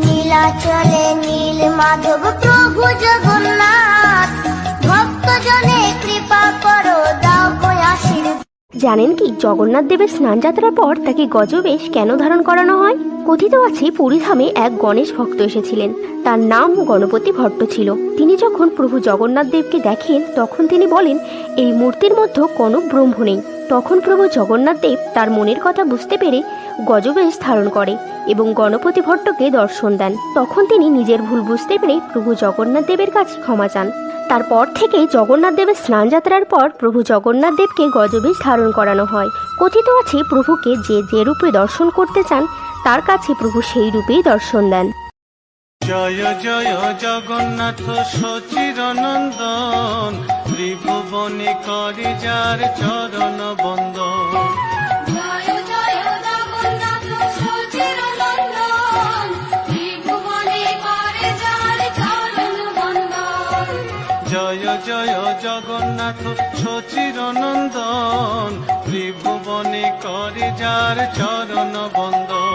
নীলাচলে নীল মাধব প্রভু জগন্নাথ, ভক্তজনে কৃপা করো দাও গো আশীর্বাদ। জানেন কি জগন্নাথ দেবের স্নান যাত্রার পর তাকে গজবেশ কেন ধারণ করানো হয়? কথিত আছে পুরীধামে এক গণেশ ভক্ত এসেছিলেন। তার নাম গণপতি ভট্ট ছিল। তিনি যখন প্রভু জগন্নাথ দেবকে দেখেন তখন তিনি বলেন, এই মূর্তির মধ্যে কোনো ব্রহ্ম নেই। তখন প্রভু জগন্নাথ দেব তার মনের কথা বুঝতে পেরে গজবেশ ধারণ করে এবং গণপতি ভট্টকে দর্শন দেন। তখন তিনি নিজের ভুল বুঝতে পেরে প্রভু জগন্নাথ দেবের কাছে ক্ষমা চান। তারপর থেকে জগন্নাথ দেবের স্নান যাত্রার পর প্রভু জগন্নাথ দেবকে গজবেশ ধারণ করানো হয়। কথিত আছে প্রভুকে যে যে রূপে দর্শন করতে চান তার কাছে প্রভু সেই রূপেই দর্শন দেন। জয় জয় জগন্নাথ সচিরনন্দন, ত্রিভুবনে করি যার চরণ বন্দন। জয় জয় জগন্নাথ সচিরনন্দন, ত্রিভুবনে করে যার চরণ বন্দন। জয় জয় জগন্নাথ সচিরনন্দন, ত্রিভুবনে করে যার চরণ বন্দন।